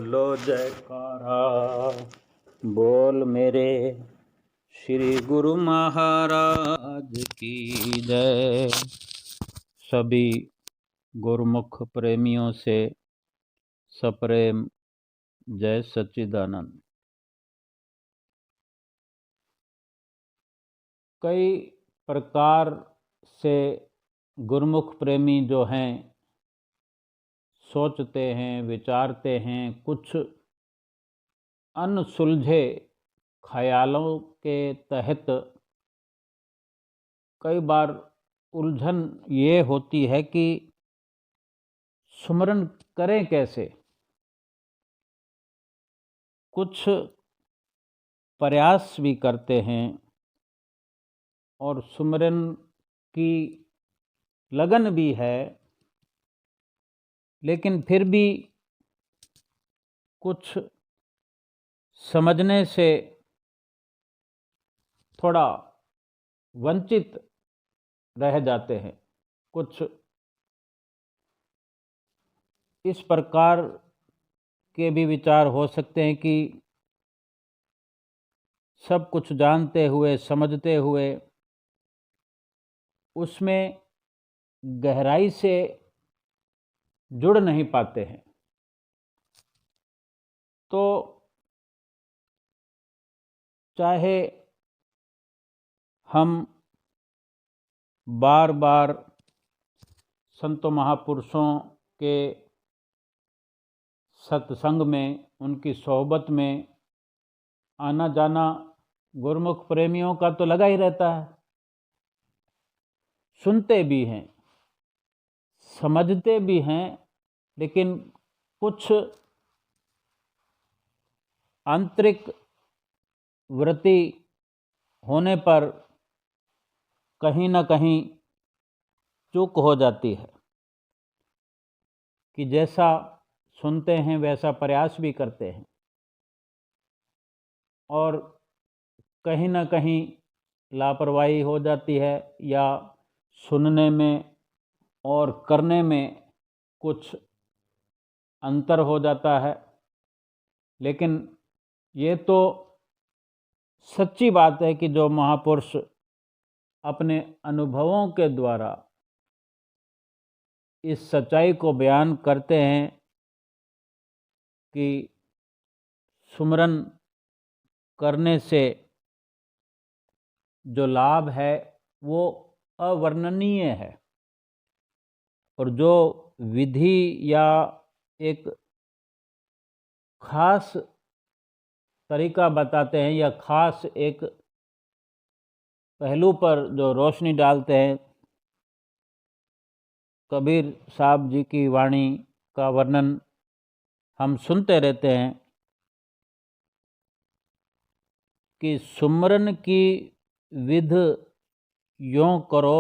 बोलो जयकारा, बोल मेरे श्री गुरु महाराज की जय। सभी गुरुमुख प्रेमियों से सप्रेम जय सच्चिदानंद। कई प्रकार से गुरुमुख प्रेमी जो हैं सोचते हैं, विचारते हैं, कुछ अनसुलझे ख्यालों के तहत कई बार उलझन ये होती है कि सुमरन करें कैसे। कुछ प्रयास भी करते हैं और सुमरन की लगन भी है, लेकिन फिर भी कुछ समझने से थोड़ा वंचित रह जाते हैं। कुछ इस प्रकार के भी विचार हो सकते हैं कि सब कुछ जानते हुए, समझते हुए उसमें गहराई से जुड़ नहीं पाते हैं। तो चाहे हम बार बार संतों महापुरुषों के सत्संग में, उनकी सोहबत में आना जाना गुरुमुख प्रेमियों का तो लगा ही रहता है। सुनते भी हैं, समझते भी हैं, लेकिन कुछ आंतरिक वृत्ति होने पर कहीं ना कहीं चूक हो जाती है कि जैसा सुनते हैं वैसा प्रयास भी करते हैं और कहीं ना कहीं लापरवाही हो जाती है, या सुनने में और करने में कुछ अंतर हो जाता है। लेकिन ये तो सच्ची बात है कि जो महापुरुष अपने अनुभवों के द्वारा इस सच्चाई को बयान करते हैं कि सुमरन करने से जो लाभ है वो अवर्णनीय है, और जो विधि या एक खास तरीका बताते हैं या खास एक पहलू पर जो रोशनी डालते हैं, कबीर साहब जी की वाणी का वर्णन हम सुनते रहते हैं कि सुमरन की विध यों करो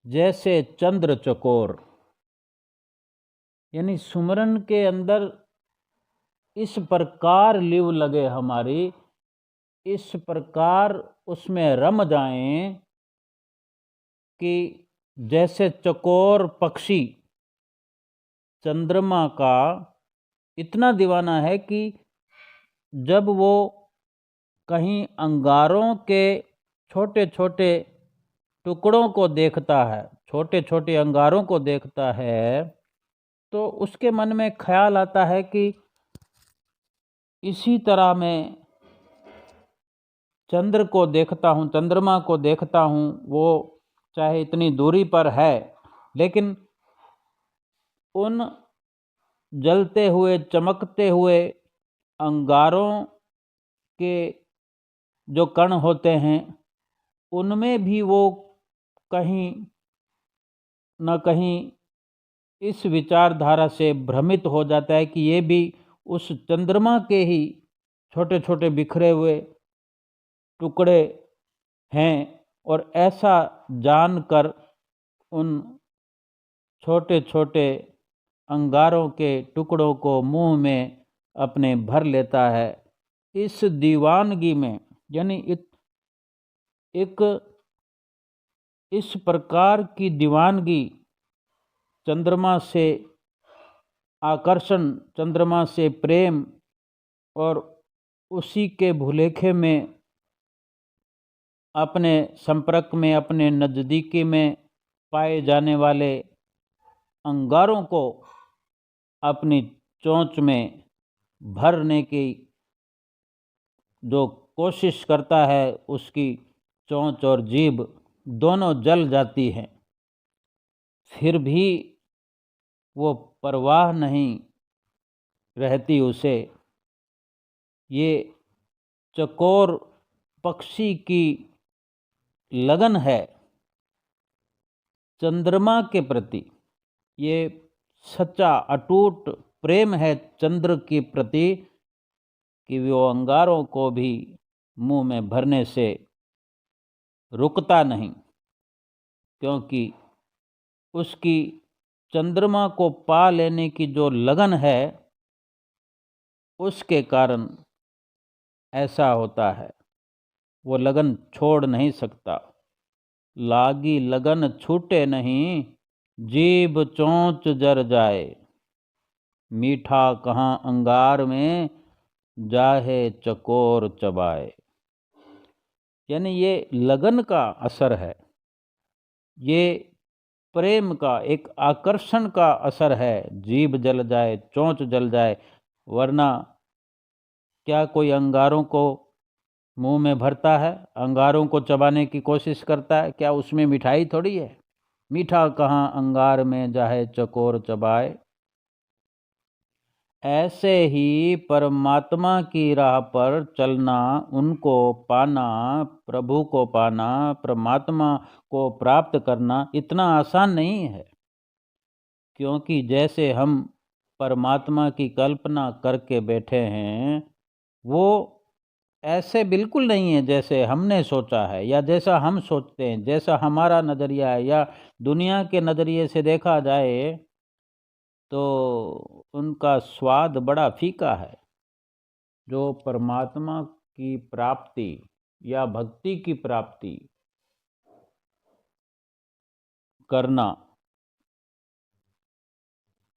जैसे चंद्र चकोर। यानी सुमरन के अंदर इस प्रकार लिव लगे हमारी, इस प्रकार उसमें रम जाएं कि जैसे चकोर पक्षी चंद्रमा का इतना दीवाना है कि जब वो कहीं अंगारों के छोटे छोटे टुकड़ों को देखता है, छोटे छोटे अंगारों को देखता है, तो उसके मन में ख्याल आता है कि इसी तरह मैं चंद्र को देखता हूँ, चंद्रमा को देखता हूँ, वो चाहे इतनी दूरी पर है, लेकिन उन जलते हुए, चमकते हुए अंगारों के जो कण होते हैं उनमें भी वो कहीं न कहीं इस विचारधारा से भ्रमित हो जाता है कि ये भी उस चंद्रमा के ही छोटे छोटे बिखरे हुए टुकड़े हैं, और ऐसा जानकर उन छोटे छोटे अंगारों के टुकड़ों को मुंह में अपने भर लेता है। इस दीवानगी में, यानी एक इस प्रकार की दीवानगी चंद्रमा से आकर्षण, चंद्रमा से प्रेम और उसी के भुलेखे में, अपने संपर्क में, अपने नज़दीकी में पाए जाने वाले अंगारों को अपनी चोंच में भरने की जो कोशिश करता है, उसकी चोंच और जीभ दोनों जल जाती हैं। फिर भी वो परवाह नहीं रहती उसे। ये चकोर पक्षी की लगन है चंद्रमा के प्रति। ये सच्चा अटूट प्रेम है चंद्र के प्रति कि वो अंगारों को भी मुंह में भरने से रुकता नहीं, क्योंकि उसकी चंद्रमा को पा लेने की जो लगन है, उसके कारण ऐसा होता है। वो लगन छोड़ नहीं सकता। लागी लगन छूटे नहीं, जीभ चोंच जर जाए। मीठा कहाँ अंगार में, जाहे चकोर चबाए। यानी ये लगन का असर है, ये प्रेम का, एक आकर्षण का असर है। जीभ जल जाए, चोंच जल जाए, वरना क्या कोई अंगारों को मुंह में भरता है, अंगारों को चबाने की कोशिश करता है? क्या उसमें मिठाई थोड़ी है? मीठा कहाँ अंगार में, जाहे चकोर चबाए। ऐसे ही परमात्मा की राह पर चलना, उनको पाना, प्रभु को पाना, परमात्मा को प्राप्त करना इतना आसान नहीं है। क्योंकि जैसे हम परमात्मा की कल्पना करके बैठे हैं, वो ऐसे बिल्कुल नहीं है जैसे हमने सोचा है या जैसा हम सोचते हैं, जैसा हमारा नज़रिया है या दुनिया के नज़रिए से देखा जाए तो उनका स्वाद बड़ा फीका है। जो परमात्मा की प्राप्ति या भक्ति की प्राप्ति करना,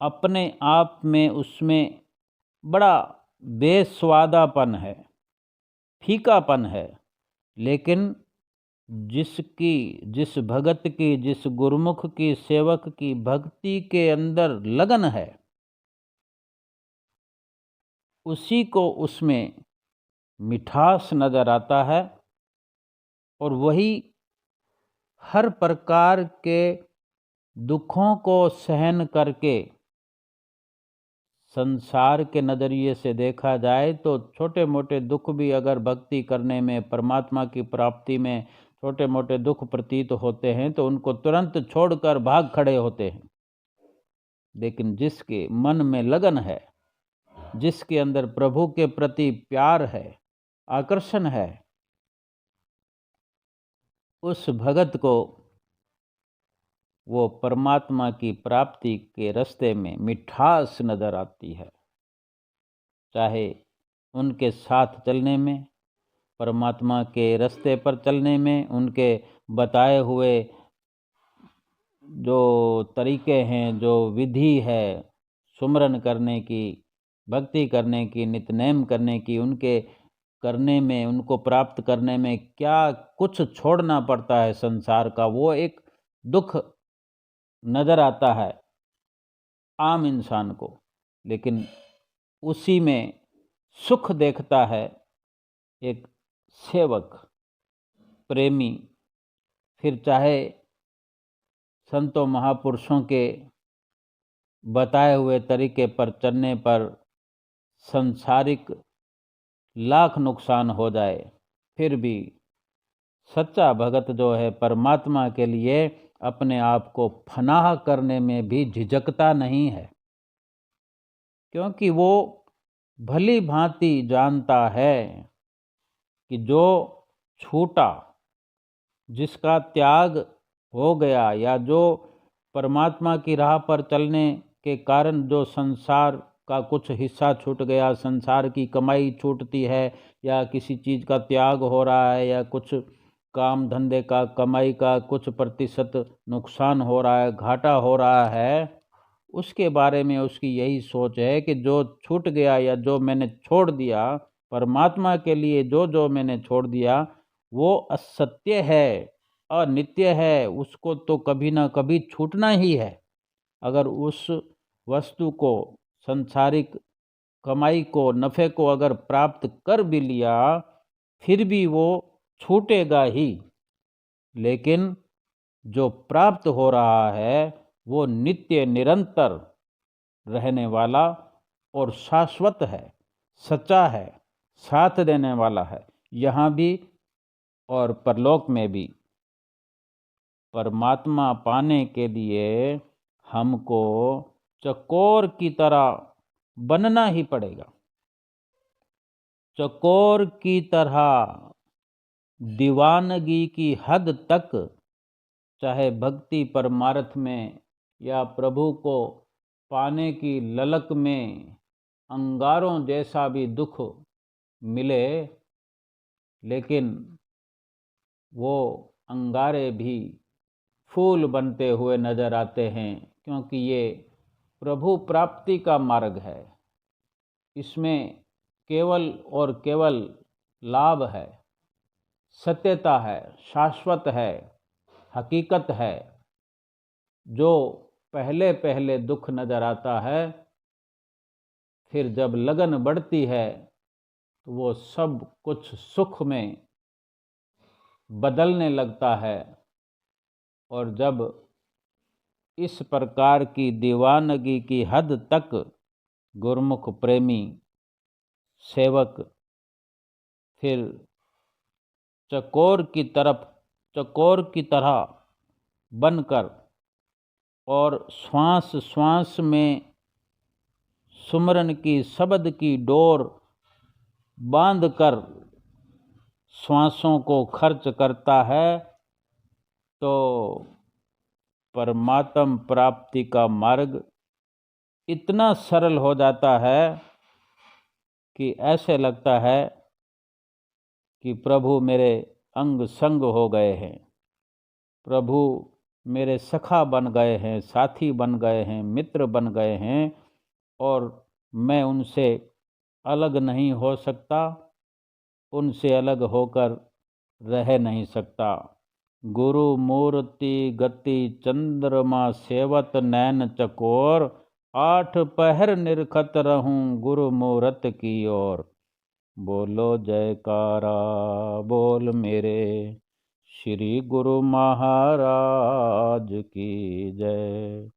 अपने आप में उसमें बड़ा बेस्वादापन है, फीकापन है। लेकिन जिस भगत की, जिस गुरुमुख की, सेवक की भक्ति के अंदर लगन है, उसी को उसमें मिठास नज़र आता है। और वही हर प्रकार के दुखों को सहन करके, संसार के नज़रिए से देखा जाए तो छोटे मोटे दुख भी अगर भक्ति करने में, परमात्मा की प्राप्ति में छोटे मोटे दुख प्रतीत होते हैं तो उनको तुरंत छोड़कर भाग खड़े होते हैं। लेकिन जिसके मन में लगन है, जिसके अंदर प्रभु के प्रति प्यार है, आकर्षण है, उस भगत को वो परमात्मा की प्राप्ति के रास्ते में मिठास नज़र आती है। चाहे उनके साथ चलने में, परमात्मा के रास्ते पर चलने में, उनके बताए हुए जो तरीके हैं, जो विधि है सुमरन करने की, भक्ति करने की, नित्यनेम करने की, उनके करने में, उनको प्राप्त करने में क्या कुछ छोड़ना पड़ता है संसार का, वो एक दुख नज़र आता है आम इंसान को। लेकिन उसी में सुख देखता है एक सेवक, प्रेमी। फिर चाहे संतों महापुरुषों के बताए हुए तरीके पर चलने पर संसारिक लाख नुकसान हो जाए, फिर भी सच्चा भगत जो है परमात्मा के लिए अपने आप को फनाह करने में भी झिझकता नहीं है। क्योंकि वो भली भांति जानता है कि जो छूटा, जिसका त्याग हो गया, या जो परमात्मा की राह पर चलने के कारण जो संसार का कुछ हिस्सा छूट गया, संसार की कमाई छूटती है, या किसी चीज़ का त्याग हो रहा है, या कुछ काम धंधे का, कमाई का कुछ प्रतिशत नुकसान हो रहा है, घाटा हो रहा है, उसके बारे में उसकी यही सोच है कि जो छूट गया या जो मैंने छोड़ दिया, परमात्मा के लिए जो जो मैंने छोड़ दिया वो असत्य है, अनित्य है, उसको तो कभी ना कभी छूटना ही है। अगर उस वस्तु को, संसारिक कमाई को, नफ़े को अगर प्राप्त कर भी लिया फिर भी वो छूटेगा ही। लेकिन जो प्राप्त हो रहा है वो नित्य निरंतर रहने वाला और शाश्वत है, सच्चा है, साथ देने वाला है, यहाँ भी और परलोक में भी। परमात्मा पाने के लिए हमको चकोर की तरह बनना ही पड़ेगा। चकोर की तरह दीवानगी की हद तक, चाहे भक्ति परमार्थ में या प्रभु को पाने की ललक में अंगारों जैसा भी दुख मिले, लेकिन वो अंगारे भी फूल बनते हुए नजर आते हैं, क्योंकि ये प्रभु प्राप्ति का मार्ग है। इसमें केवल और केवल लाभ है, सत्यता है, शाश्वत है, हकीकत है। जो पहले पहले दुख नजर आता है, फिर जब लगन बढ़ती है तो वो सब कुछ सुख में बदलने लगता है। और जब इस प्रकार की दीवानगी की हद तक गुरमुख प्रेमी सेवक फिर चकोर की तरह बनकर और श्वास श्वास में सुमरन की शब्द की डोर बांधकर श्वासों को खर्च करता है, तो परमात्म प्राप्ति का मार्ग इतना सरल हो जाता है कि ऐसे लगता है कि प्रभु मेरे अंग संग हो गए हैं, प्रभु मेरे सखा बन गए हैं, साथी बन गए हैं, मित्र बन गए हैं, और मैं उनसे अलग नहीं हो सकता, उनसे अलग होकर रह नहीं सकता। गुरु मूर्ति गति चंद्रमा सेवत नैन चकोर, 8 पहर निरखत रहूं गुरु मूरत की ओर। बोलो जयकारा बोल मेरे श्री गुरु महाराज की जय।